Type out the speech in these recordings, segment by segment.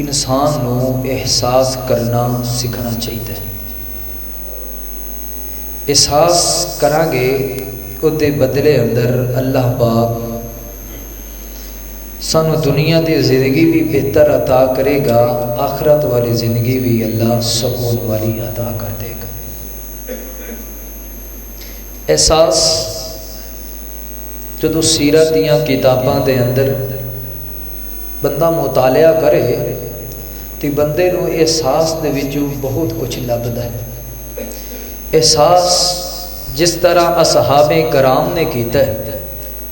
انسان نو احساس کرنا سیکھنا چاہیے. احساس کران گے اُدے بدلے اندر اللہ پاک سانو دنیا دی زندگی بھی بہتر عطا کرے گا، آخرت والی زندگی بھی اللہ سکون والی عطا کر دے گا. احساس جدو سیرت دیاں کتاباں دے اندر بندہ مطالعہ کرے تو بندے نو احساس دے وچوں بہت کچھ لبدا ہے. احساس جس طرح اصحاب کرام نے کیتا ہے،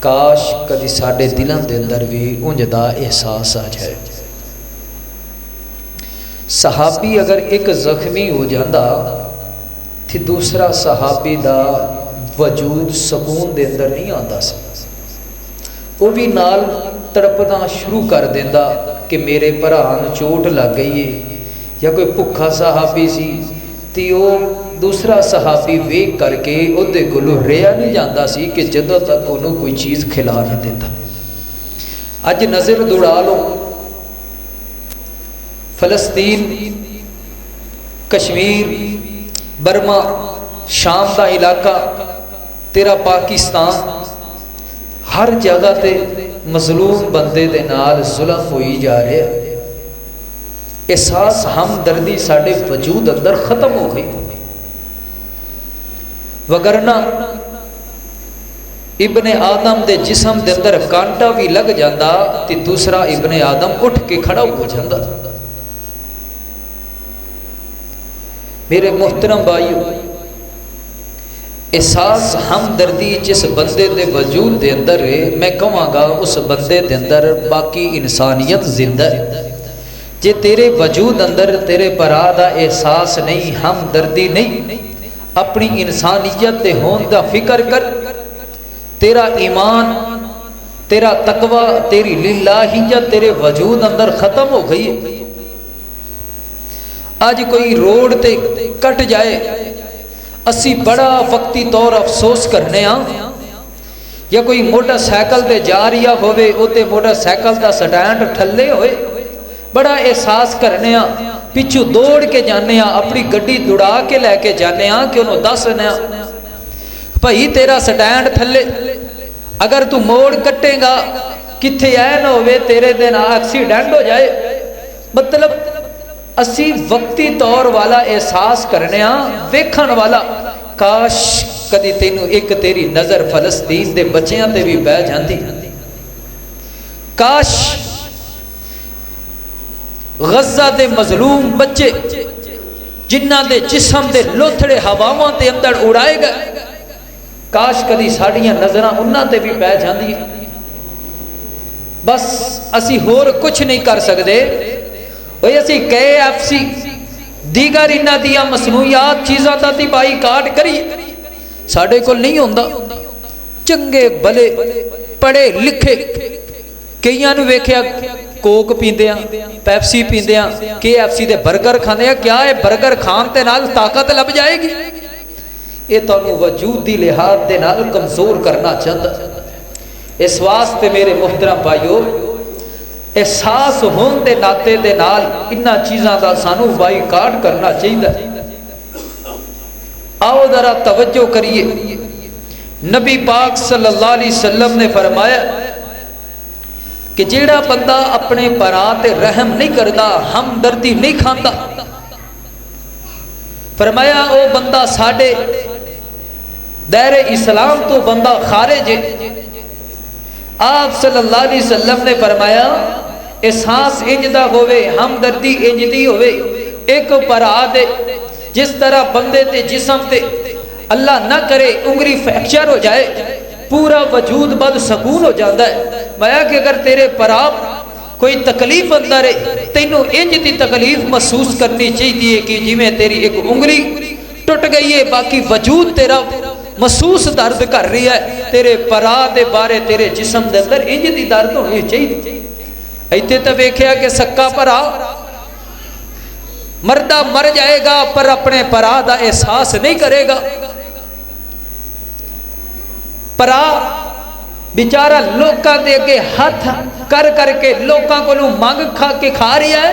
کاش کدی ساڈے دلاں دے اندر بھی اونج دا احساس آ جائے. صحابی اگر ایک زخمی ہو جاندا تو دوسرا صحابی دا وجود سکون دے اندر نہیں آندا سی. وہ بھی نال تڑپنا شروع کر دیندا کہ میرے بھرا نوں چوٹ لگ گئی ہے، یا کوئی بھکھا صحابی سی تے وہ دوسرا صحابی ویکھ کر کے اودے کولوں رہیا نہیں جاندا سی کہ جدوں تک انہوں کوئی چیز کھلا نہ دیتا. اج نظر دوڑا لو، فلسطین، کشمیر، برما، شام دا علاقہ، تیرا پاکستان، ہر جگہ تے مظلوم بندے دے نال ظلم ہوئی جا رہا. احساس ہمدردی ساڈے وجود اندر ختم ہو گئی. وگرنہ ابن آدم دے جسم دے اندر کانٹا بھی لگ جاندہ تے دوسرا ابن آدم اٹھ کے کھڑا ہو جاندہ. میرے محترم بھائیو، احساس ہمدردی جس بندے دے وجود دے اندر ہے، میں کہاں گا اس بندے دے اندر باقی انسانیت زندہ ہے. جے تیرے وجود اندر تیرے برا دا احساس نہیں، ہمدردی نہیں، اپنی انسانیت دے ہون دا فکر کر. تیرا ایمان، تیرا تقوی، تیری للہیت تیرے وجود اندر ختم ہو گئی ہے. آج کوئی روڈ تے کٹ جائے، اسی بڑا وقتی طور افسوس کرنے ہاں. یا کوئی موٹر سائیکل تے جا رہا ہوئے، اوتے موٹر سائیکل دا سٹینڈ ٹھلے ہوئے، بڑا احساس کرنے ہاں. پچھو دوڑ کے جانے ہاں، اپنی گڈی دوڑا کے لے کے جانے ہاں کہ انہوں دسنے ہاں بھائی تیرا سٹینڈ تھلے، اگر تو موڑ کٹے گا کتھے اے نہ ہوئے تیرے دن ایکسیڈنٹ ہو جائے. مطلب اسی وقتی طور والا احساس کرنے ہاں، ویکھن والا. کاش کدی تینوں ایک تیری نظر فلسطین دے بچیاں تے بھی بہ جاندی. کاش غزہ دے مظلوم بچے جنہ دے جسم دے لوتھڑے ہواواں تے اندر اڑائے گئے، کاش کدی ساڑیاں نظراں انہاں تے بھی پہ جاندی. بس اسی ہور کچھ نہیں کر سکتے. وہی اسی KFC دیگر انہاں دیاں مصنوعات چیزاں دا تی بائی کاٹ کری ساڑے کو نہیں ہوندا. چنگے بلے پڑھے لکھے کئیاں نو ویکھیا کوک پیندیاں، پیپسی پیندیاں، KFC دے برگر کھاندیاں. کیا ہے برگر کھان تے نال طاقت لب جائے گی؟ یہ تو وجود دی لحاظ دے نال کمزور کرنا چاہتا. اس واسطے میرے محترم بھائیو، احساس ہون دے ناتے دے نال انہاں چیزاں دا سانو بائی کاٹ کرنا چاہیے. آؤ ذرا توجہ کریے. نبی پاک صلی اللہ علیہ وسلم نے فرمایا کہ جیڑا بندہ اپنے برات رحم نہیں کرتا، ہمدردی نہیں کھانتا، فرمایا او بندہ ساڑے دائر اسلام تو بندہ خارج ہے. آپ صلی اللہ علیہ وسلم نے فرمایا احساس انجدہ ہوئے، ہمدردی انجدی ہوئے ایک برات دے. جس طرح بندے تے جسم تے اللہ نہ کرے انگری فریکچر ہو جائے، پورا وجود بد سکون ہو جاتا ہے. میں کہ اگر تیرے پراب کوئی تکلیف اندر ہے، تینوں انج دی تکلیف محسوس کرنی چاہیے کہ جی میں تیری ایک انگلی ٹوٹ گئی ہے، باقی وجود تیرا محسوس درد کر رہی ہے. تیرے پرا دے بارے تیرے جسم دے اندر انج دی درد ہونی چاہیے. ایتے تو ویکھیا کہ سکا پرا مردہ مر جائے گا پر اپنے پرا دا احساس نہیں کرے گا. پرا بیچارہ لوکاں دے کے ہاتھ کر کر کے لوکاں کو مانگ کھا کے کھا رہی ہے،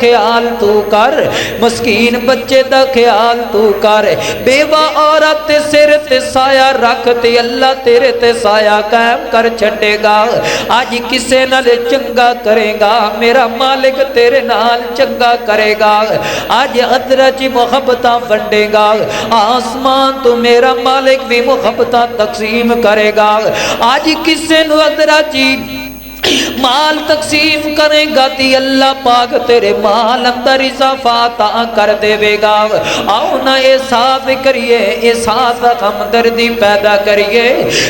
خیال تو کر مسکین بچے دا خیال تو کر بیوہ عورت تے سر تے سایہ رکھ تے اللہ تیرے تے سایہ قائم کر چھٹے گا آج کسے نال چنگا کرے گا میرا مالک تیرے نال چنگا کرے گا آج حضرت جی محبتاں ونڈے گا آسمان تو میرا مالک بھی محبتاں تقسیم کرے گا آج کسے نو حضرت جی مال تقسیم کرے گا تی اللہ پاک تیرے مال اندر اضافات کر دے گا آؤ نا احساس کریے احساس ہمدردی پیدا کریے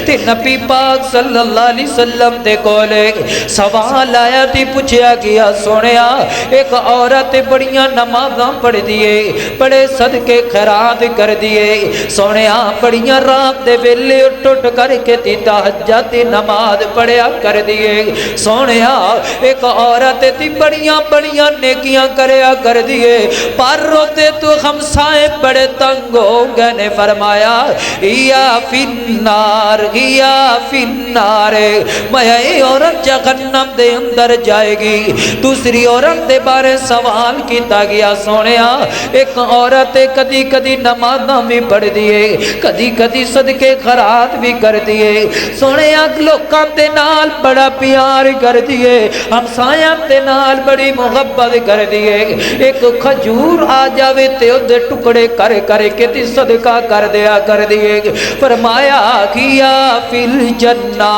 تے نبی پاک صلی اللہ علیہ وسلم دے کولے سوال آیا تی پوچھیا گیا سونیا ایک عورت بڑیاں نمازاں پڑھ دیے بڑے صدقے خیرات کر دیے سونیا بڑیاں رات دے ویلے اٹھ کر کے تی تہجد نماز پڑھیا کر دیے سونیا ایک عورت تھی بڑیاں بڑیاں نیکیاں کریا کر دیے پر روتے تو ہمسائے بڑے تنگ ہو گئے نے فرمایا یا فی النار میں عورت جہنم دے اندر جائے گی دوسری عورت دے بارے سوال کیتا گیا سونیا ایک عورت کدی کدی نمازاں بھی پڑھ دیے کدی کدی صدقے خیرات بھی کر دیے سونیا لوکاں دے نال بڑا پیار کر دیے ہمسایاں تے نال بڑی محبت کر دیے ایک کھجور آ جاوے تے اودے ٹکڑے کر کر کے تے صدقہ کر دیا کر دیے فرمایا کیا فی الجنہ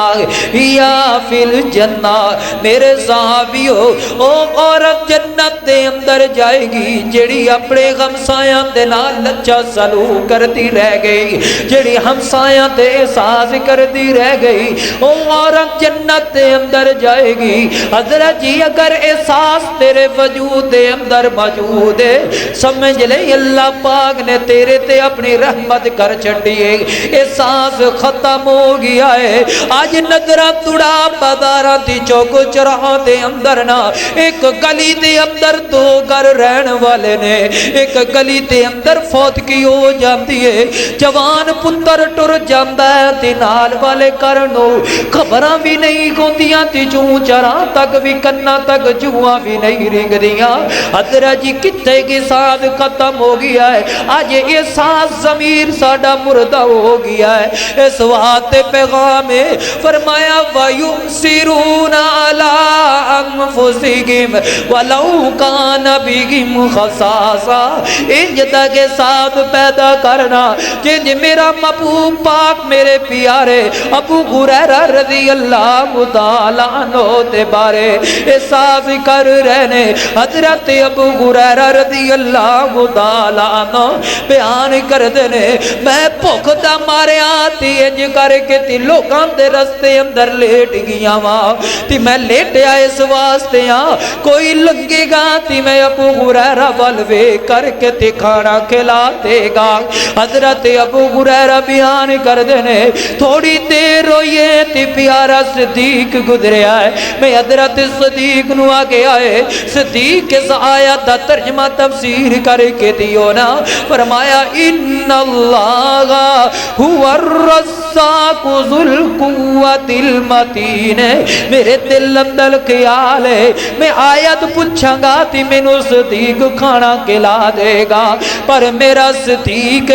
یا فی الجنہ میرے صحابیو او عورت جنت دے اندر جائے گی جڑی اپنے ہمسایاں دے نال لچا سلوک کرتی رہ گئی جڑی ہمسایاں تے احساس کرتی رہ گئی او عورت جنت دے اندر جائے گی حضرت جی اگر احساس تیرے وجود دے اندر موجود ہے سمجھ لے اللہ پاک نے تیرے تے اپنی رحمت کر چھڑیے احساس ختم ہو گیا ہے آج نظرہ تڑا بازاراں دی چوک چراہاں دے اندر نا ایک گلی دے اندر دو گھر رہن والے نے ایک گلی دے اندر فوت کی ہو جاندی ہے جوان پتر ٹر جاندہ ہے تے نال والے کرنو خبراں بھی نہیں ہوندیاں تے چون چراں تک بھی کنا تک جوہاں بھی نہیں رنگ دیاں حضرت جی کتے کی ساتھ ختم ہو گیا ہے آج یہ ساتھ ضمیر ساڑا مردہ ہو گیا ہے اس وقت پیغام فرمایا وَيُؤْسِرُونَ عَلَىٰ أَنفُسِهِمْ وَلَوْ كَانَ بِهِمْ خَصَاصَةٌ انجدہ کے ساتھ پیدا کرنا جنج میرا محبوب پاک میرے پیارے ابو ہریرہ رضی اللہ تعالیٰ عنہ دے بارے احساس کر رہنے حضرت ابو ہریرہ رضی اللہ تعالیٰ عنہ بیان کر دینے میں بھوک دا مارے آتی انج کر کے تی لوگاں دے رستے اندر لیٹ گیا ماں تی میں لیٹ آئے اس واسطے کوئی لنگے گا تی میں ابو ہریرہ والوے کر کے تی کھانا کھلا دے گا حضرت ابو ہریرہ بیان کر دینے تھوڑی دیر ہوئے تی پیارا صدیق گزرے آئے میں حضرت صدیق نو آگے آئے صدیق کے آیات دا ترجمہ تفسیر کر کے دیو نا فرمایا ان اللہ ہوا الرزاق ذو القوت المتین میرے دل اندر خیال ہے میں آیت پوچھاں گا تی مینوں صدیق کھانا کھلا دے گا پر میرا صدیق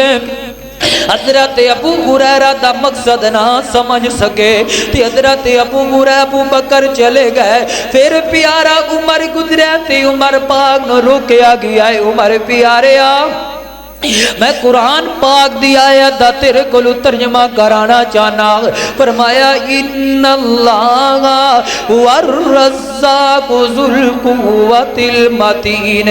حضرت ابو ہریرہ دا مقصد نہ سمجھ سکے تی حضرت ابو بکر چلے گئے پھر پیارا عمر گزرے تی عمر پاک نو روکیا گیا ہے عمر پیارے میں قرآن پاک دی آیت دا تیرے کلو ترجمہ کرانا چاہنا فرمایا ان اللہ والرزاق ذو القوت المتین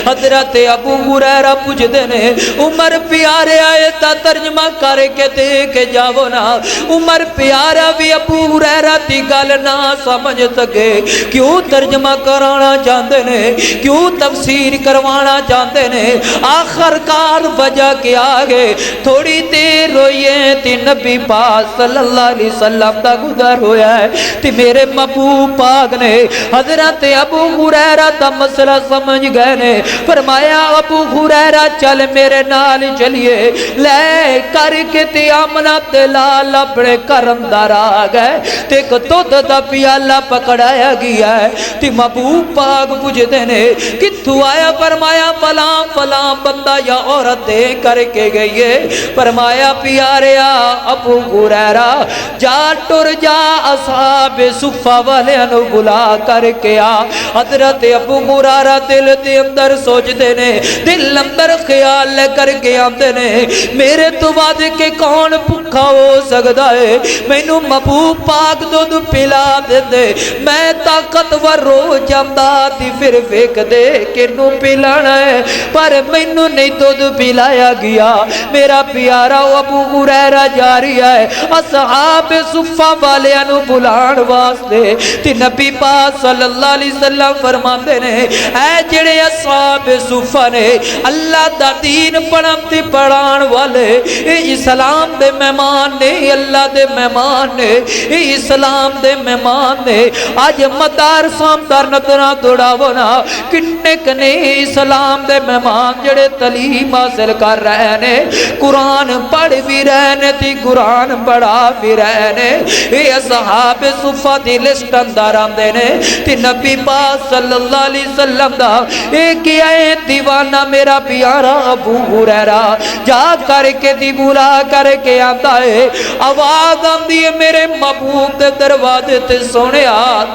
حضرت ابو ہریرہ پوچھ دینے عمر پیارے آیت دا ترجمہ کر کے دے کے جاؤ نا عمر پیارا بھی ابو ہریرہ تی گل نہ سمجھ سکے کیوں ترجمہ کرانا چاہتے نے کیوں تفسیر کروانا چاہتے نے آخر کا مدار وجہ کے آگے تھوڑی دیر روئیے تی نبی پاک صلی اللہ علیہ وسلم دا گزر ہویا ہے تی میرے محبوب پاک نے حضرت ابو ہریرہ دا مسئلہ سمجھ گئے نے فرمایا ابو ہریرہ چل میرے نال چلیے لے کر کے تی آمنہ دلال اپنے کرم دار آگئے تے کو دودھ دا پیالہ پکڑایا گیا ہے تی محبوب پاک پوچھ دینے کتھو آیا فرمایا فلاں فلاں بندہ یا عورت دے کر کے گئی ہے فرمایا پیاریا ابو ہریرہ جا ٹر جا اصحاب صفہ والے انو بلا کر کے آ حضرت ابو ہریرہ دل دے اندر سوچ دینے دل اندر خیال لے کر کے آتے نے میرے تو بعد کے کون بھکھا ہو سکتا ہے مینوں محبوب پاک دودھ پلا دے دے میں طاقتور رو جاندہ تھی پھر فیک دے کہ نو پلانا ہے پر مینوں نہیں دودھ پلایا گیا میرا پیارا ابو ہریرہ جاری ہے اصحاب صفہ والے انو بلان واسطے تی نبی پاک صلی اللہ علیہ وسلم فرماندے نے اے جڑے اصحاب صفہ نے اللہ دا دین پڑھم تی پڑھان والے اے اسلام دے مہمان نے اللہ دے مہمان نے اے اسلام دے مہمان نے آج مدار سامدار نتنا دوڑاونا کنے کنے اسلام دے مہمان جڑے تعلیم حاصل کر رہے نے قرآن پڑھ بھی رہنے تی قرآن پڑھا بھی رہنے اے اصحاب صفہ دی لسٹ اندر آندے نے تی نبی پاک صلی اللہ علیہ وسلم دا ایک آئے دیوانہ میرا پیارا ابو ہریرہ جا کر کے دی بلا کر کے آتا ہے آواز آندی ہے میرے محبوب دے دروازے تے سونے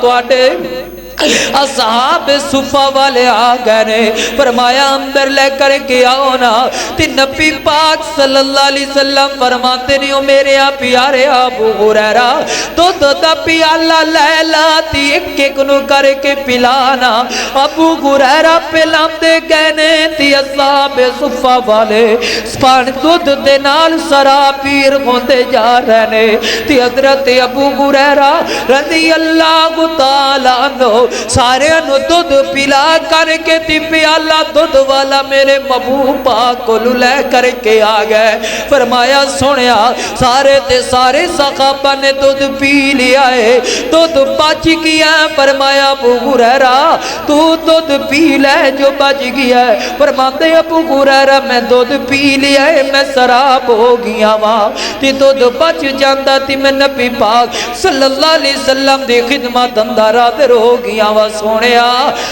تو آٹے اصحاب صفہ والے آگئے نے فرمایا اندر لے کر کے آؤ نا تی نبی پاک صلی اللہ علیہ وسلم فرماتے نہیں ہو میرے پیارے ابو ہریرہ تو دا پیالہ لے لاتی ایک ایک نو کر کے پلانا ابو ہریرہ پلام دے گئنے تی اصحاب صفہ والے سپان دودھ دے نال سرابیر ہوندے جا رہنے تی حضرت ابو ہریرہ رضی اللہ تعالیٰ عنہ سارے انو دودھ پلا کر کے تی پیالہ دودھ والا میرے محبوب پاک کو لے کر کے آگئے فرمایا سنیا سارے تے سارے صحابہ نے دودھ پی لیا ہے دودھ بچ گیا ہے فرمایا ابو ہریرہ تو دودھ پی لے جو بچ گیا ہے فرماتے ابو ہریرہ میں دودھ پی لیا ہے میں سراب ہو گیا وہاں تی دودھ بچ جاندہ تی میں نبی پاک صلی اللہ علیہ وسلم دی خدمت اندر آدر ہو گیا وہ سونیا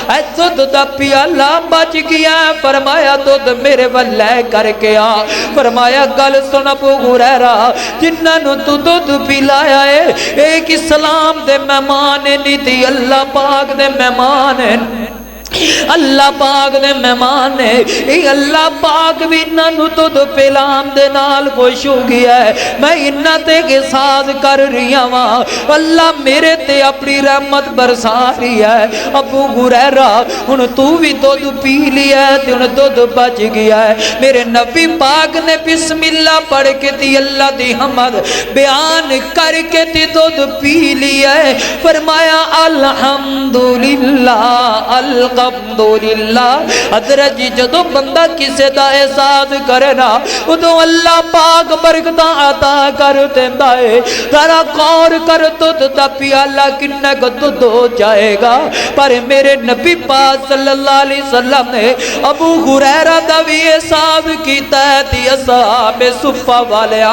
اے دودھ دا پیالہ بچ گیا فرمایا دودھ میرے والے کر کے آ فرمایا گل سن ابو ہریرہ جنہاں نو تو دودھ پلایا ہے ایک اسلام دے مہمان نہیں تھی اللہ پاک دے مہمان ہیں اللہ پاک دے مہمان نے اے اللہ پاک بھی انہوں تو دو پیلام دے نال خوش ہو گیا ہے میں انہوں تے کے ساتھ کر رہی ہوں اللہ میرے تے اپنی رحمت برسا رہی ہے ابو ہریرہ ان تو بھی دودھ پی لیا ہے تے ان دودھ بچ گیا ہے میرے نبی پاک نے بسم اللہ پڑھ کے تی اللہ دی حمد بیان کر کے تی دودھ پی لیا ہے فرمایا الحمدللہ الحمدللہ حضرت جی جدو بندہ کسے دا احساس کرنا ادو اللہ پاک برکتہ عطا کر دیندہ ہے ذرا غور کر دودھ دا پیالہ کنے کو دودھ ہو جائے گا پر میرے نبی پاک صلی اللہ علیہ وسلم نے ابو ہریرہ دا بھی احساس کیتا ہے تی اصحاب صفہ والے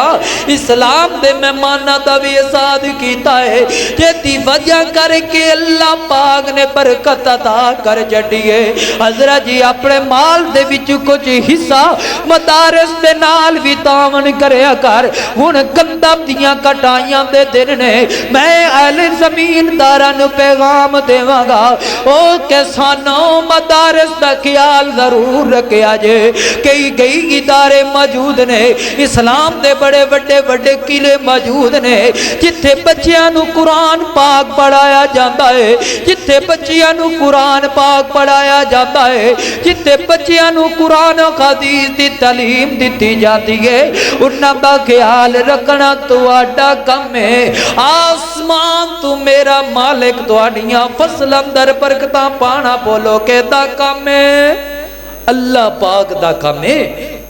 اسلام دے مہمانہ دا بھی احساس کیتا ہے جیتی وجہ کر کے اللہ پاک نے برکت عطا کر جڑیے حضرت جی اپنے مال دے وچ کچھ حصہ مدارس دے نال بھی تعاون کریا کر ہن گندم دیاں کٹائیاں دے دن نے میں اہل زمین داران پیغام دیواں گا او کسانوں مدارس دا خیال ضرور رکھیا جے کئی ادارے موجود نے اسلام دے بڑے بڑے بڑے قلعے موجود نے جتھے بچیاں نو قرآن پاک پڑھایا جاتا ہے جتھے بچیاں نو قرآن پاک پڑھایا جاتا ہے جتھے بچیاں نو قرآن و حدیث دی تعلیم دیتی جاتی ہے انہاں دا خیال رکھنا تو آڈا کم ہے آسمان تو میرا مالک تو آڈیاں فصل اندر برکتاں پانا بولو کہ دا کم ہے اللہ پاک دا کم ہے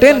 3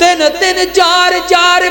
3-3 4-4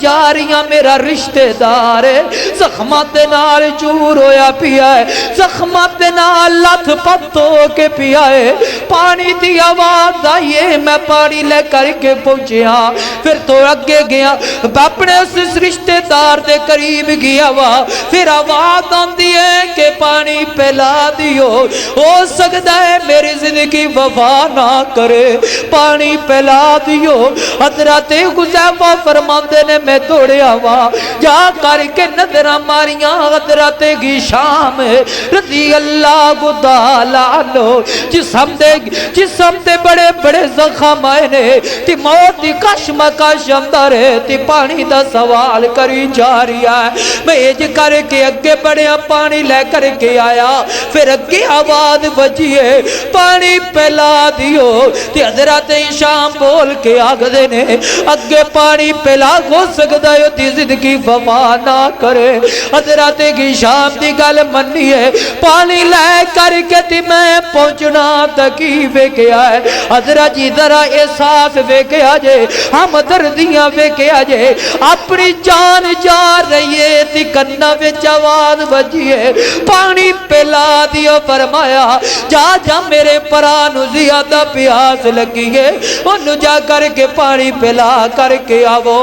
جاریاں میرا رشتے دار ہے زخماں دے نال چور ہویا پیا ہے زخماں دے نال لتھ پت ہو کے پیا ہے پانی دی آواز آئیے میں پانی لے کر کے پہنچیا پھر تو اگے گیا اپنے اس رشتے دار دے قریب گیا وا پھر آواز آندی ہے کہ پانی پلا دیو ہو سکتا ہے میری زندگی وفا نہ کرے پانی پلا دیو حضرت حذیفہ فرماندے نے میں دوڑیا وا جا کر کے نظراں ماریاں حضرت ہشام رضی اللہ تعالی عنہ جسم دے بڑے بڑے زخم آئے نے تی موت دی کشمکش اندر ہے تی پانی دا سوال کری جا رہا ہے میں ایج کر کے اگے بڑھیا پانی لے کر کے آیا پھر اگے آواز بجیے پانی پلا دیو تی حضرت ہشام بول کے آگ دینے اگے پانی پلا ہو سکتا ہے تی زندگی وفا نہ کرے حضرت ہشام دی گل منی ہے پانی لے کر کے تی میں پہنچنا تکی ویکیا ہے حضرت جی ذرا احساس ویکیا جے ہم دردیاں ویکیا جے اپنی جان جا رہی ہے تی کنہ وچ آواز بجیے پانی پلا دیو فرمایا جا جا میرے پرانو زیادہ پیاس لگی ہے انہوں جا کر کے پانی پلا کر کے آو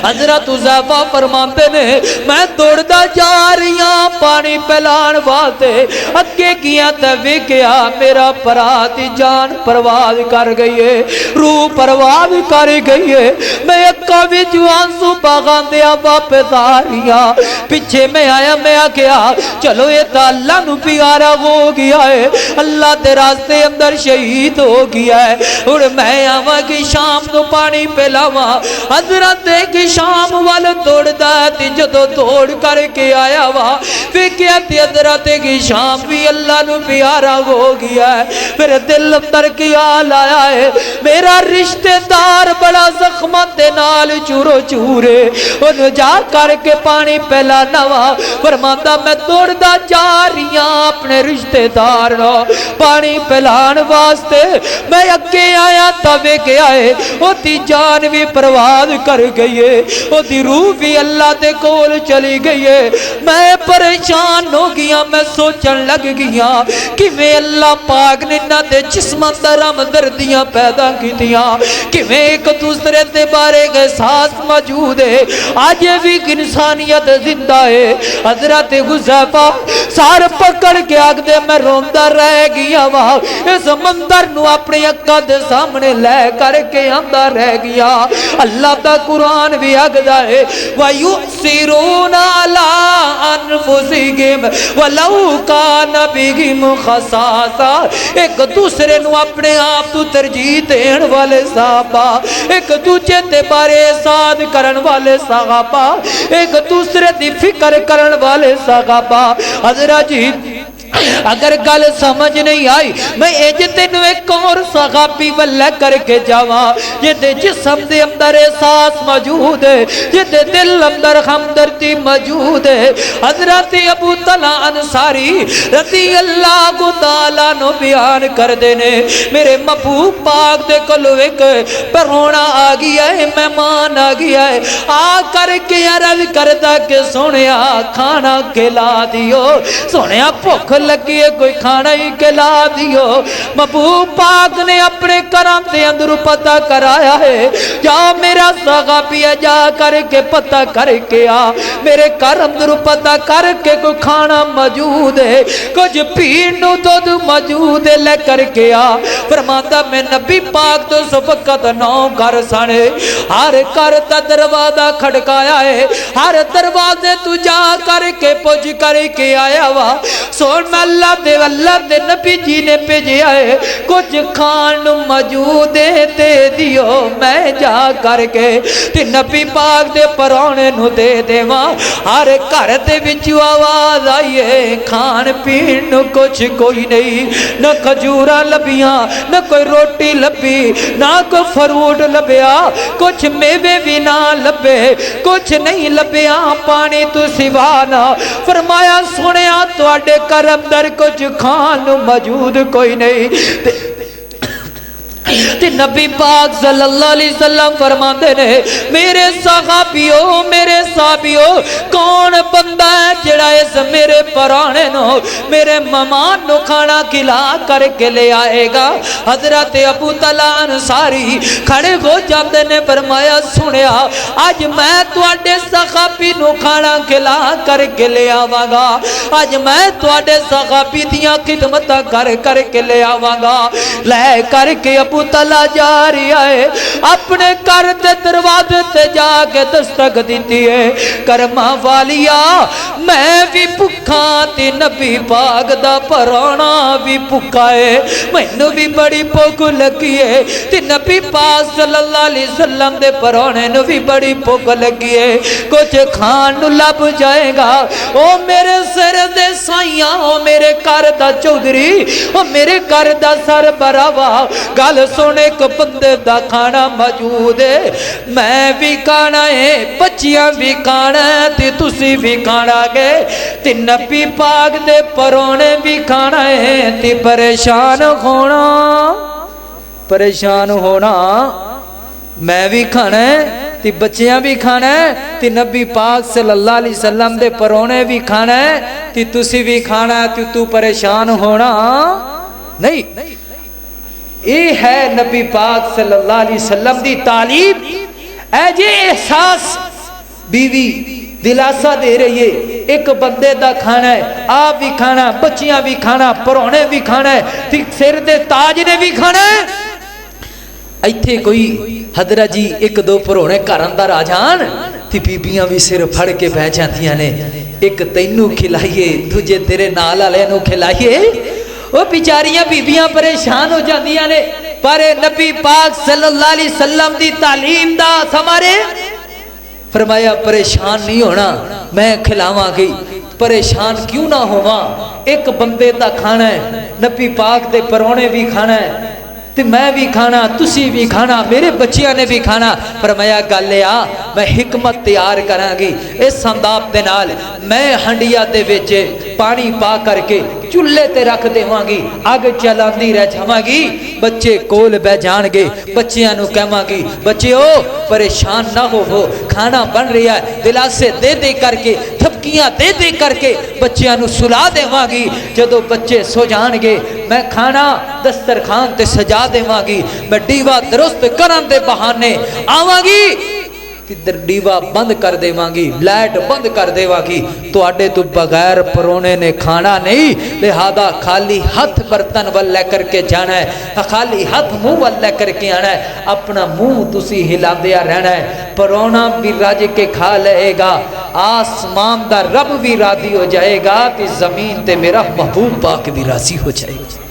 حضرت حذیفہ فرماتے نے میں دوڑدا جا رہیاں پانی پلان واسطے اگے کیا تے ویکھیا میرا بھرا دی جان پرواز کر گئی ہے روح پرواز کر گئی ہے میں اکھاں وچ آنسو بہاندیا واپس آ رہیاں پیچھے میں آیا میں آکھیا چلو یہ تے اللہ نو پیارا ہو گیا ہے اللہ دے راستے اندر شہید ہو گیا ہے ہن میں آواں کہ شام نو پانی پلاواں حضرت کہ شام وال دوڑدا تے جدوں دوڑ کر کے آیا وا ویکھیا تے حضرت کہ شام بھی اللہ نو پیارا ہو گیا ہے پھر دل اندر خیال آیا ہے میرا رشتے دار بڑا زخماں دے نال چورو چورے اون جا کر کے پانی پلانا وا فرماتا میں دوڑدا جا رہیاں اپنے رشتے دار نو پانی پلان واسطے میں اگے آیا تے ویکھیا ہے او دی جان بھی پرواز کر گئی او دی روح بھی اللہ دے کول چلی گئی ہے میں پریشان ہو گیا میں سوچن لگ گیا کہ میں اللہ پاک نے نہ دے جسماں در ہمدردیاں پیدا کیتیاں کہ میں ایک دوسرے دے بارے احساس موجود ہے آج بھی انسانیت زندہ ہے حضرت حذیفہ سار پکڑ کے آگ دے میں روندا رہ گیا وا اس منظر نو اپنی اکھاں دے سامنے لے کر کے آندا رہ گیا اللہ دا قرآن بھی آگدا ہے وَيُؤْثِرُونَ عَلَىٰ أَنفُسِهِمْ وَلَوْ كَانَ بِهِمْ خَصَاصَةٌ ایک دوسرے نو اپنے آپ تو ترجیح دین والے صحابہ ایک دوسرے تے بارے احسان کرن والے صحابہ ایک دوسرے دی فکر کرن والے صحابہ حضرت جی اگر گل سمجھ نہیں آئی میں تینوں ایک اور صحابی واللہ کر کے جاواں جدے جسم دے اندر احساس موجود ہے جدے دل اندر ہمدردی موجود ہے حضرت ابو طلحہ انصاری رضی اللہ تعالیٰ نو بیان کر دینے میرے محبوب پاک دے کولو ایک پرونا آ گیا ہے مہمان آ گیا ہے آ کر کے عرض کردا کہ سونیا کھانا کھلا دیو سونیا بھوک لگی ہے کوئی کھانا ہی کھلا دیو محبوب پاک نے اپنے کرم دے اندر پتہ کرایا ہے جا میرا صحابی ہے جا کر کے پتہ کر کے آ میرے کرم در پتہ کر کے کوئی کھانا موجود ہے کچھ پینو دودھ موجود ہے لے کر کے آ فرماتا میں نبی پاک تو سبقت نو گھر سانے ہر گھر تا دروازہ کھڑکایا ہے ہر دروازے تو جا کر کے پوچھ کر کے آیا وا سون میں اللہ دے نبی جی نے بھیجیا ہے کچھ کھان موجود دے دیو میں جا کر کے تے نبی پاک دے پرانے نو دے دیواں ہر گھر دے وچ آواز آئی ہے کھان پین نو کچھ کوئی نہیں نہ کھجوراں لبیاں نہ کوئی روٹی لبی نہ کوئی فروٹ لبیا کچھ میوے بھی نہ لبے کچھ نہیں لبیا پانی تو سوا نہ فرمایا سنیا تواڈے کرم در کچھ کھان موجود کوئی نہیں تے نبی پاک صلی اللہ علیہ وسلم فرماتے نے میرے صحابیو میرے صحابیو کون بندہ ہے جڑا اس میرے پرانے نو میرے مہمان نو کھانا کھلا کر کے لے آئے گا۔ حضرت ابو طلحہ انصاری کھڑے ہو جاتے نے فرمایا سنیا آج میں تواڈے صحابی نو کھانا کھلا کر کے لے آواں گا، آج میں تواڈے صحابی دیاں خدمتاں کر کے لے آواں گا۔ لے کر کے ابو طلحہ جا رہا ہے، اپنے گھر دے دروازے تے جا کے دستک دیتی ہے، کرما والیا میں بھی بھکھا تے نبی پاک دا پرانا بھی بھکھا ہے، مینوں بھی بڑی بھوک لگی ہے تے نبی پاک صلی اللہ علیہ وسلم دے پرانے نوں بھی بڑی بھوک لگی ہے، کچھ کھان نوں لب جائے گا۔ او میرے سر دے سائیاں، او میرے گھر دا چودھری، او میرے گھر دا سربراہ، گل سونے کو بندے دا کھانا موجود ہے، میں بھی کھانا ہے، بچیاں بھی کھانا ہے تے تسی بھی کھانا گے تے نبی پاک دے پرونے بھی کھانا ہے تے پریشان ہونا میں بھی کھانا ہے تے بچیاں بھی کھانا ہے تے نبی پاک صلی اللہ علیہ وسلم دے پرونے بھی کھانا ہے تے تسی بھی کھانا ہے تے تو پریشان ہونا نہیں۔ یہ ہے نبی پاک صلی اللہ علیہ وسلم دی تعلیم۔ اے جی احساس بیوی دلاسا دے رہی ہے، ایک بندے دا کھانا ہے، آپ بھی کھانا، بچیاں بھی کھانا، پرونے بھی کھانا ہے، سر دے تاج نے بھی کھانا ہے۔ ایتھے کوئی حضرت جی ایک دو پرونے گھر اندر آ جان تے بیبیاں بھی سر پھڑ کے بہ جاندیاں نے، ایک تینوں کھلائیے دوجے تیرے نال والے نوں کھلائیے، وہ بیچاریاں بیبیاں پریشان ہو جاندیاں نے، پر نبی پاک صلی اللہ علیہ وسلم دی تعلیم دا ہمارے فرمایا پریشان نہیں ہونا، میں کھلاواں گی، پریشان کیوں نہ ہواں، ایک بندے دا کھانا ہے، نبی پاک دے پرونے بھی کھانا ہے تے میں بھی کھانا، تسی بھی کھانا، میرے بچیاں نے بھی کھانا۔ فرمایا گل آ میں حکمت تیار کراں گی، اس انداز دے نال میں ہنڈیا دے وچ پانی پا کر کے چولہے تے رکھ دیواں گی، اگ چلاندی رہ جاواں گی، بچے کول بہ جان گے، بچیاں نو کہواں گی بچیو پریشان نہ ہو، کھانا بن رہا ہے، دلاسے دے دے کر کے تھپکیاں دے دے کر کے بچیاں نو سلا دیواں گی، جدو بچے سو جان گے میں کھانا دسترخوان تے سجا دیواں گی، میں ڈیوا درست کرن دے بہانے آواں گی، کدھر ڈیوا بند کر دیواں گی، لائٹ بند کر دیواں گی، تو آڈے تو بغیر پرونے نے کھانا نہیں، لہذا خالی ہاتھ برتن وال لے کر کے جانا ہے، خالی ہاتھ منہ وال لے کر کے آنا ہے، اپنا منہ تسی ہلا دیا رہنا ہے، پرونا بھی راج کے کھا لے گا، آسمان دا رب بھی راضی ہو جائے گا، تے زمین تے میرا محبوب پاک بھی راضی ہو جائے گا۔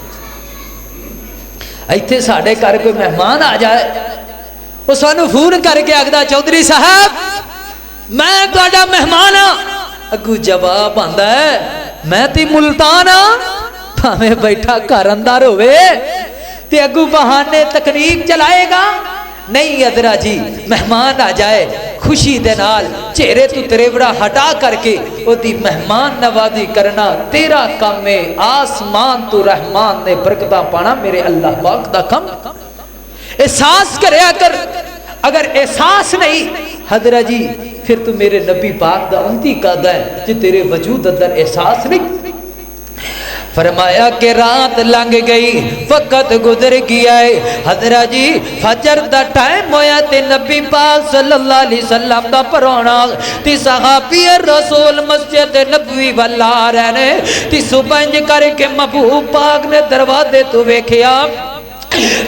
ایتھے ساڑھے کر کوئی مہمان آ جائے، وہ سانو فون کر کے آگدہ چودھری صاحب میں تواڈا مہمان ہاں، اگو جواب آندا ہے میں تی ملتان ہاں، بھاویں بیٹھا گھر اندر ہوئے تے اگو بہانے تکنیک چلائے گا نہیں۔ ادرا جی مہمان آ جائے خوشی دے نال چہرے تو تریوڑا ہٹا کر کے او دی مہمان نوازی کرنا تیرا کام ہے، آسمان تو رحمان نے برکتاں پانا میرے اللہ پاک دا کم۔ احساس کریا کر، اگر احساس نہیں حضرت جی پھر تو میرے نبی پاک دا امتی قادہ ہے جو تیرے وجود اندر احساس نہیں۔ فرمایا کہ رات لنگ گئی وقت گزر گیا ہے، حضرت جی فجر دا ٹائم ہویا تے نبی پاک صلی اللہ علیہ وسلم دا پرونا تی صحابی رسول مسجد نبوی والا رہنے تی صبح انج کر کے محبوب پاک نے دروازے تو ویکھیا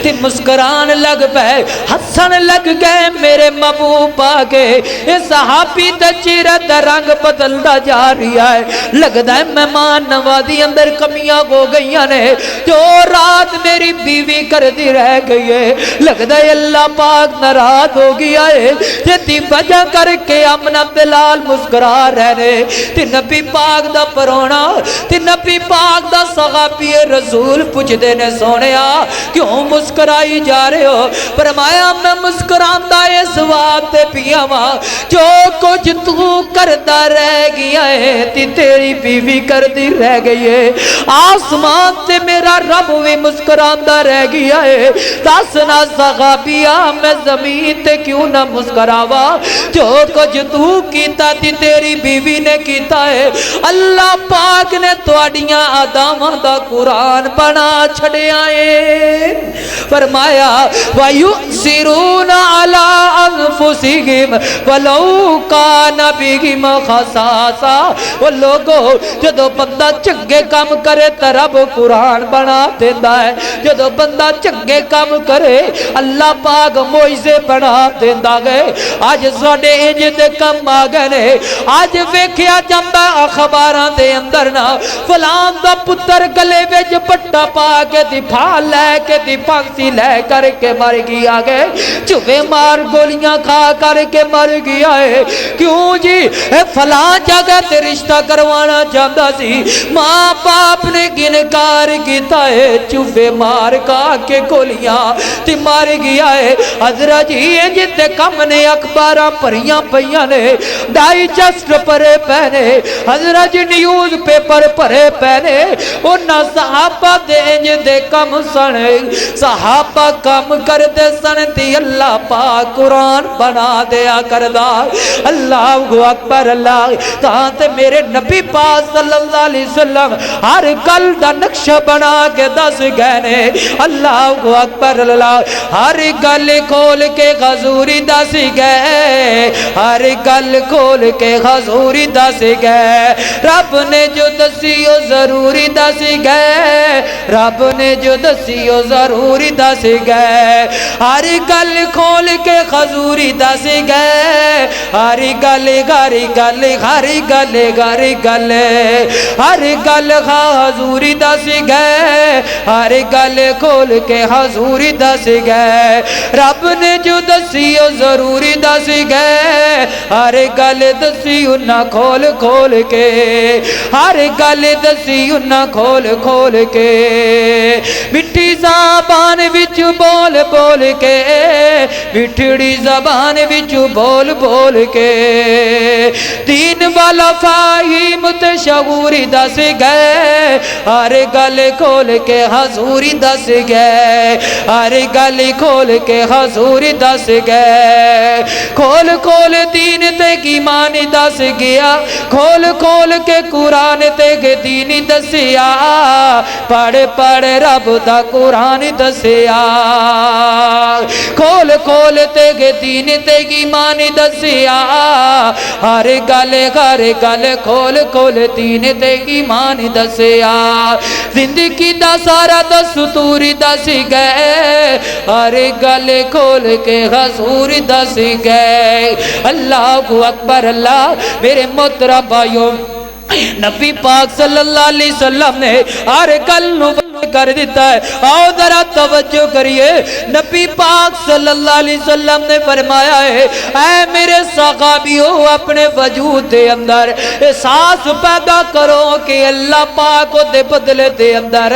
تے مسکران لگ پے، ہسن لگ گئے میرے محبوب پاکے، اے صحابی دا چہرہ دا رنگ بدلدا جا رہا ہے، لگدا ہے مہمان نوازی اندر کمیاں ہو گئیاں نے جو رات میری بیوی کر دی رہ گئی ہے، لگدا ہے اللہ پاک ناراض ہو گیا ہے، جتی وجہ کر کے امن بلال مسکرا رہنے تے نبی پاک دا پرونا تے نبی پاک دا صحابی رسول پوچھ دے نے سونیا کیوں مسکرائی جا رہے ہو؟ فرمایا میں مسکراندا اس واسطے پیا وا جو کچھ تو کردا رہ گیا ہے تی تیری بیوی کردی رہ گئی ہے آسمان تے میرا رب بھی مسکراندا رہ گیا ہے دسنا صحابیا میں زمین تے کیوں نہ مسکراوا جو کچھ تو کیتا تی تیری بیوی نے کیتا ہے اللہ پاک نے تواڈیاں اداواں دا قرآن بنا چھڑیا ہے فرمایا وَيُؤْثِرُونَ عَلَىٰ أَنفُسِهِمْ وَلَوْ كَانَ بِهِمْ خَصَاصَةٌ وہ لوگو جدو بندہ چنگے کام کرے تو رب قرآن بنا دیتا ہے جدو بندہ چنگے کام کرے اللہ پاک معجزے بنا دیتا ہے آج ساڈے انج دے کم آ گئے آج ویکھیا جاندا اخباراں دے اندر نا فلان دا پتر گلے وچ پٹا پا کے دفاع لے کے پھانسی لے کر کے مر گیا ہے چوبے مار گولیاں کھا کر کے مر گیا ہے کیوں جی فلان جگہ تے رشتہ کروانا چاہتا سی ماں باپ نے انکار کیتا ہے چوبے مار کھا کے گولیاں تے مر گیا ہے حضرت جی جتے کم نے اخباراں پریاں پیاں نے ڈائجسٹ پرے پہنے حضرت جی نیوز پیپر پرے پہنے انہاں صحابہ دے انج دے کم سن صحابہ کام کرتے سن تی اللہ پاک قرآن بنا دیا کردہ اللہ اکبر اللہ کہاں تے میرے نبی پاک صلی اللہ علیہ وسلم ہر گل دا نقشہ بنا کے دس گئے نے اللہ اکبر اللہ ہر گل کھول کے حضوری دس گئے ہر گل کھول کے حضوری دس گئے رب نے جو دسیو ضروری دس گئے رب نے جو دسیو ضروری دس گئے ہر گل کھول کے حضوری دس گئے ہر گل ہر گل ہر گل ہر گل ہر گل حضوری دس گئے ہر گل کھول کے حضوری دس گئے رب نے جو دسیو ضروری دس گئے ہر گل دسیو نہ کھول کھول کے ہر گل دسیو نہ کھول کھول کے مٹھی زبان وچ بول بول کے مٹھڑی زبان وچ بول بول کے دین والا فاہم تے شعوری دس گئے ہر گل کھول کے حضوری دس گئے ہر گل کھول کے حضوری دس گئے کھول کھول دین تے ایمان دس گیا کھول کھول کے قرآن تے دین دسیا پڑھ پڑھ رب دا قرآن دسیا کھول کھول تے دین تے ایمان دسیا ہر گل کھول کھول دین تے ایمان دسیا زندگی دا سارا دستور دس گئے ہر گل کھول کے حضور دس گئے اللہ اکبر اللہ میرے محترم بھائیوں نبی پاک صلی اللہ علیہ وسلم نے ہر گل نو کر دیتا ہے آؤ ذرا توجہ کریے نبی پاک صلی اللہ علیہ وسلم نے فرمایا ہے اے میرے صحابیوں اپنے وجود دے اندر احساس پیدا کرو کہ اللہ پاک دے بدلے دے اندر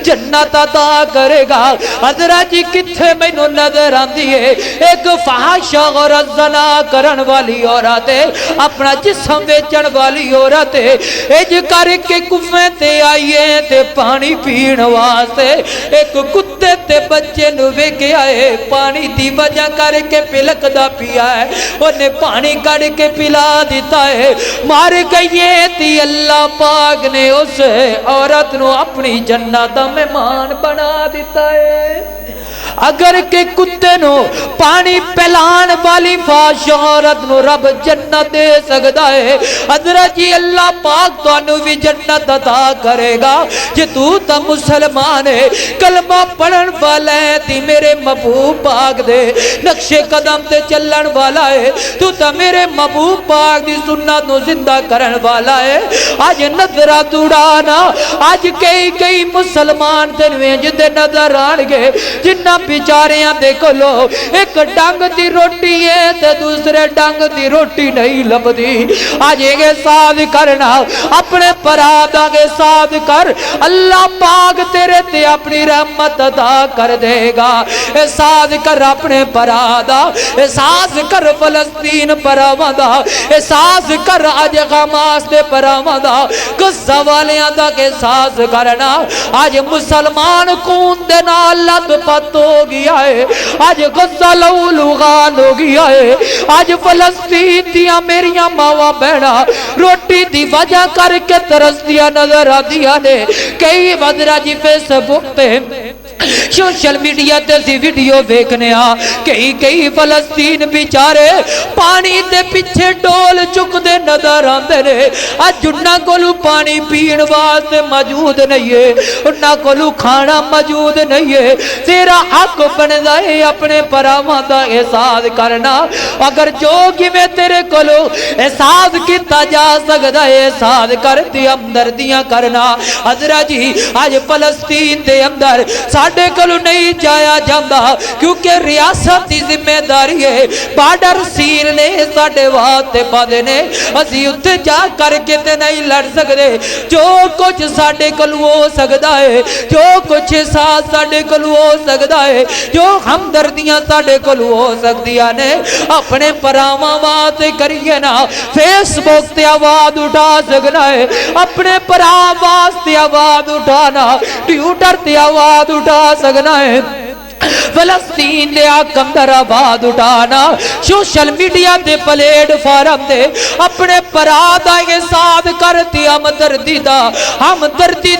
جنت عطا کرے گا حضرت جی کتھے مینوں نظر آندی ہے ایک فحش اور زنا کرن والی عورت اپنا جسم بیچن والی عورت اج کر کے کوفے تے آئیے تے پانی پین واسطے ایک کتے تے بچے نو ویکھیا ہے پانی دی وجہ کر کے پلکدا پیا ہے اونے پانی کڈ کے پلا دیتا ہے مار گئی تے اللہ پاک نے اس عورت نو اپنی جنت دا مہمان بنا دیتا ہے اگر کہ کتے نو پانی پلان والی فاش عورت نو رب جنت دے سکتا ہے حضرت جی اللہ پاک تو بھی جنت عطا کرے گا جی تو تا مسلمان ہے کلمہ پڑھن والا ہے تی میرے محبوب پاک دے نقش قدم تے چلن والا ہے تو تا میرے محبوب پاک دی سنت نو زندہ کرن والا ہے آج نظرہ دوڑانا آج کئی مسلمان تنویں جدے نظر آن گے جنہ بیچاریاں دے کولو ایک ڈنگ دی روٹی ہے تے دوسرے ڈنگ دی روٹی نہیں لبدی اج یہ ساتھ کرنا اپنے پرادہ کے ساتھ کر اللہ پاک تیرے تے اپنی رحمت عطا کر دے گا ساتھ کر اپنے پرادہ ساتھ کر فلسطین پراواندا ساتھ کر اج حماس دے پراواندا غزہ والیاں دا کے ساتھ کرنا اج مسلمان خون دے نال لت پت ہو گیا ہے اج غزہ لہو لغان ہو گیا ہے اج فلسطین دیاں میریاں ماواں بہنا روٹی دی وجہ کر کے ترسدیاں نظر آدیاں نے کئی بدرا جی فیس بک پہ سوشل میڈیا تے سی ویڈیو ویکھنے کئی فلسطین بیچارے پانی دے پیچھے ڈول چک دے نظر آندے نے اج انہاں کولو پانی پین واسطے موجود نہیں ہے انہاں کولو کھانا موجود نہیں ہے تیرا حق بندا ہے اپنے پراواں دا احساس کرنا اگر جو کیویں تیرے کولو احساس کیتا جا سکدا ہے احساس کر تے ہمدردیاں کرنا حضرت جی اج فلسطین دے اندر ساڈے کولو نہیں جایا جاندا کیونکہ ریاست دی ذمہ داری ہے بارڈر سیل نے ساڈے واسطے پاندے نے اسی اوتھے جا کر کے تے نہیں لڑ سکدے جو کچھ ساڈے کولو ہو سکدا ہے جو کچھ ساتھ ساڈے کولو ہو سکدا ہے جو ہمدردیاں ساڈے کولو ہو سکدیاں نے اپنے پراواں واسطے کریے نا فیس بک تے آواز اٹھا سکنا ہے اپنے پرا واسطے آواز اٹھانا ٹویٹر تے آواز اٹھا سکنا ہے فلسطین دے حکم در آواز اٹھانا سوشل میڈیا دے پلیٹ فارم دے اپنے پرادہ کے ساتھ کرتی ہمدردی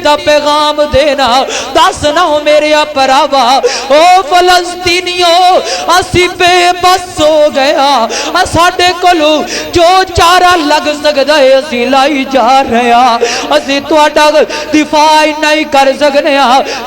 دا پیغام دینا دسنا ہو میرے پراوا او فلسطینیوں اسی بے بس ہو گیا ساڈے کولو جو چارہ لگ سکدا ہے اسی لائی جا رہا اسی تہاڈا دفاع نہیں کر سکنے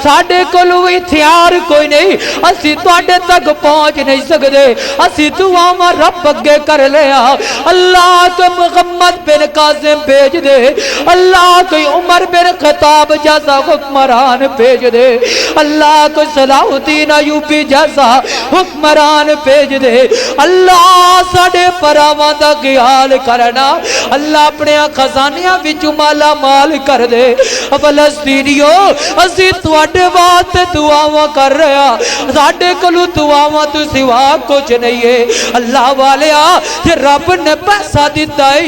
ساڈے کولو ہتھیار کوئی نہیں اسی تواڈے تک پہنچ نہیں سکدے اسی دعاواں رب اگے کر لیا اللہ کے محمد بن قاسم بھیج دے اللہ کے عمر بن خطاب جیسا حکمران بھیج دے اللہ کو صلاح الدین ایوبی جیسا حکمران بھیج دے اللہ ساڈے پراواں دا خیال کرنا اللہ اپنے خزانیاں وچ مالا مال کر دے فلسطینیوں اسی تواڈے واسطے دعاواں کر رہا ساڈے کولو دعاواں تو سوا کچھ نہیں ہے اللہ والیا جے رب نے پیسہ دیتا ہے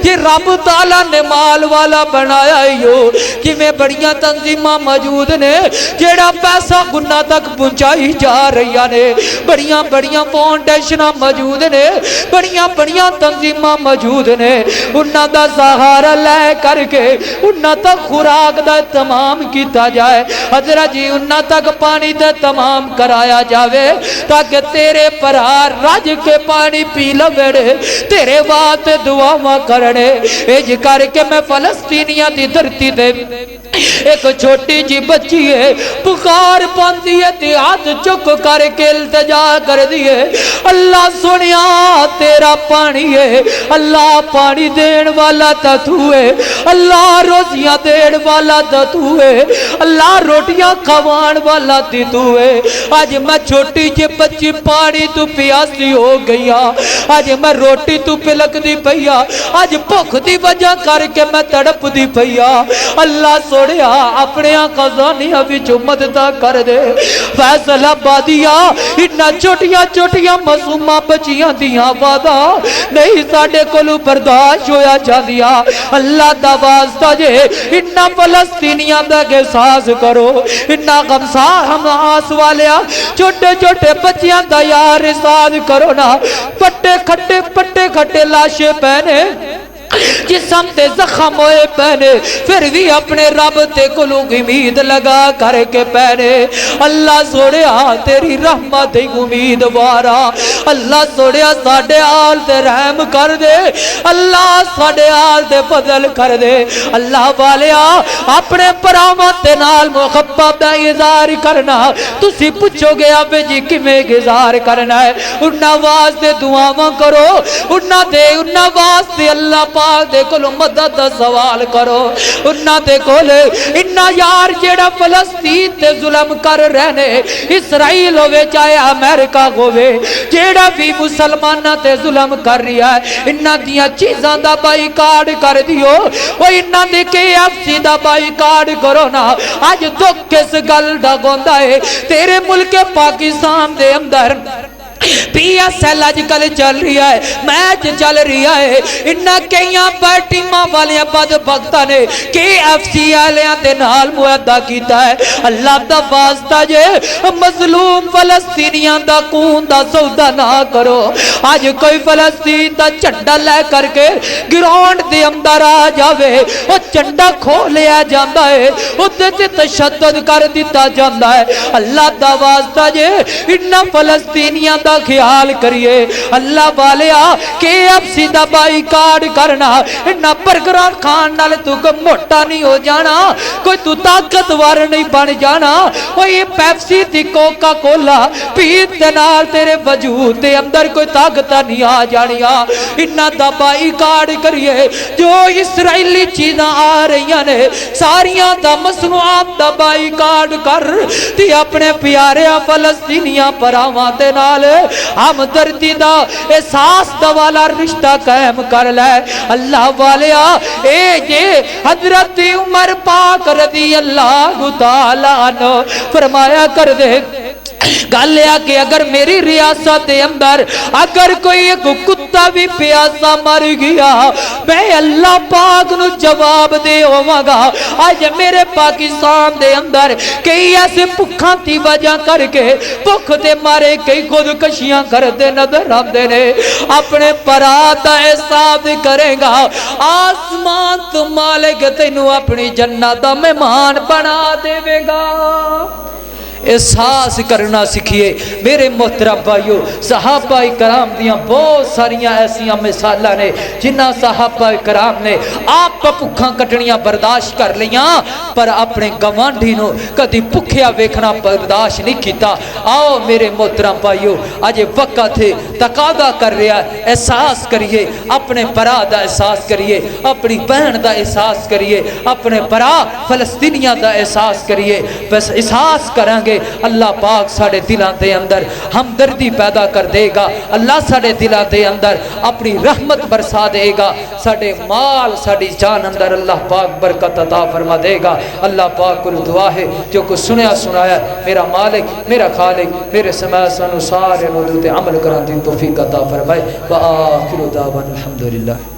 جے رب تعالیٰ نے مال والا بنایا ہے کیویں بڑیاں تنظیماں موجود نے جیڑا پیسہ گناہ تک پہنچائی جا رہی نے بڑیاں بڑیاں فاؤنڈیشناں موجود نے بڑیاں تنظیماں موجود نے انہاں دا سہارا لے کر کے انہاں تک خوراک دا تمام کیتا جائے حضرت جی انہاں تک پانی دا تمام کرایا جاوے تاکہ تیرے پرار راج کے پانی پی لوڑے تیرے واسطے دعاواں کرنے اج کر کے میں فلسطینیاں دی دھرتی دے ایک چھوٹی جی بچی ہے بخار پاندی ہے تے ہاتھ چک کر کے التجا کر دیے اللہ سنیا تیرا پانی ہے اللہ پانی دین والا تا تو ہے اللہ روزیاں دین والا تا تو ہے اللہ روٹیاں کھوان والا تی تو ہے آج میں چھوٹی جی بچی پانی تو پیاسی ہو گیا آج میں روٹی تو پلک دی پیا آج بھوک دی وجہ کر کے میں تڑپ دی پیا اللہ سوڑیا اپنے خزانیاں وچ مدد کر دے فیصل آبادیا اتنا چھوٹیاں معصوماں بچیاں دیاں وعدہ نہیں ساڈے کولو برداشت ہویا جاندیا اللہ دا واسطہ جے اتنا فلسطینیاں دا احساس کرو اتنا غمسار حماس والیا چھوٹے بچیاں دا یار احساس کرو نا پٹے کھٹے لاشے پہنے جسم تے زخم ہوئے پہنے پھر بھی اپنے رب تے کلو امید لگا کر کے پہنے اللہ سوڑیا تیری رحمت ہی امید وارا اللہ سوڑیا ساڑے آل تے رحم کر دے اللہ ساڑے آل تے فضل کر دے اللہ والیا اپنے پرامت نال محبت دا اظہار کرنا تسی پوچھو گیا بے جی کمیں اظہار کرنا ہے انہا واسطے دعاواں کرو انہا واسطے اللہ پاک دے کولوں مدد دا سوال کرو انہاں دے کول انہاں یار جیڑا فلسطین تے ظلم کر رہنے اسرائیل ہوئے چاہے امریکہ ہوئے جیڑا بھی مسلمانہ تے ظلم کر رہا ہے انہاں دیاں چیزاں دا بائیکاٹ کر دیو وہ انہاں دے KFC دا بائیکاٹ کرو نا آج دکھ کس گل دا گوندا ہے تیرے ملک پاکستان دے اندر PSL آج کل چل رہی ہے میچ چل رہی ہے انہاں کئیاں پر ٹیمہ والیاں بد بغتہ نے KFC آلیاں دے نال معاہدہ کیتا ہے اللہ دا واسطہ جے مظلوم فلسطینیاں دا خون دا سودا نہ کرو آج کوئی فلسطین دا چنڈا لے کر کے گراؤنڈ دے اندر آ جاوے وہ چنڈا کھو لیا جاندا ہے ادھے تے تشدد کر دیتا جاندا ہے اللہ دا واسطہ جے انہاں فلسطینیاں دا خیال کریے اللہ والیا KFC دا بائیکاٹ کرنا انہاں برگران کھان نال تو کوئی موٹا نہیں ہو جانا کوئی تو طاقتور نہیں بن جانا وہ یہ پیپسی تھی کوکا کولا پیت نال تیرے وجود دے اندر کوئی طاقت نہیں آ جانیا انہاں دا بائیکاٹ کریے جو اسرائیلی چیزاں آ رہی ہیں ساریاں دا مصنوعات دا بائیکاٹ کر تی اپنے پیارے فلسطینیاں پراواں دے نال ہمدردی دا احساس دا والا رشتہ قائم کر لے اللہ والیا اے یہ حضرت عمر پاک رضی اللہ تعالیٰ عنہ فرمایا کر دے گالیا کہ اگر میری ریاست اندر اگر کوئی ایک کتا بھی پیاسا مر گیا میں اللہ پاک نو جواب دے ہوما گا آج میرے پاکستان دے اندر کئی ایسے پکھاں تی وجہ کر کے پکھ دے مارے کئی خودکشیاں کر دے نظر ہم دے نے اپنے پرات احساب کرے گا آسمان تو مالک تینو اپنی جنت مہمان بنا دے گا احساس کرنا سکھیے میرے محترم بھائیو صحابہ کرام دیاں بہت ساریاں ایسیاں مثالہ نے جنہ صحابہ کرام نے آپ پکھاں کٹنیاں برداشت کر لیاں پر اپنے گوانڈی نو کدی پکھیا ویکھنا برداشت نہیں کیتا آؤ میرے محترم بھائیو آج وقت ہے تقاضا کر رہا ہے احساس کریے اپنے برا دا احساس کریے اپنی بہن دا احساس کریے اپنے برا فلسطینیاں دا احساس کریے بس احساس کریں گے اللہ پاک ساڑے دلان دے اندر ہمدردی پیدا کر دے گا اللہ ساڑے دلان دے اندر اپنی رحمت برسا دے گا ساڑے مال ساڑی جان اندر اللہ پاک برکت عطا فرما دے گا اللہ پاک کو دعا ہے جو کو سنیا سنایا میرا مالک میرا خالق میرے سماع سنو سارے موجود عمل کران دی توفیق عطا فرمائے وآخر دعوان الحمدللہ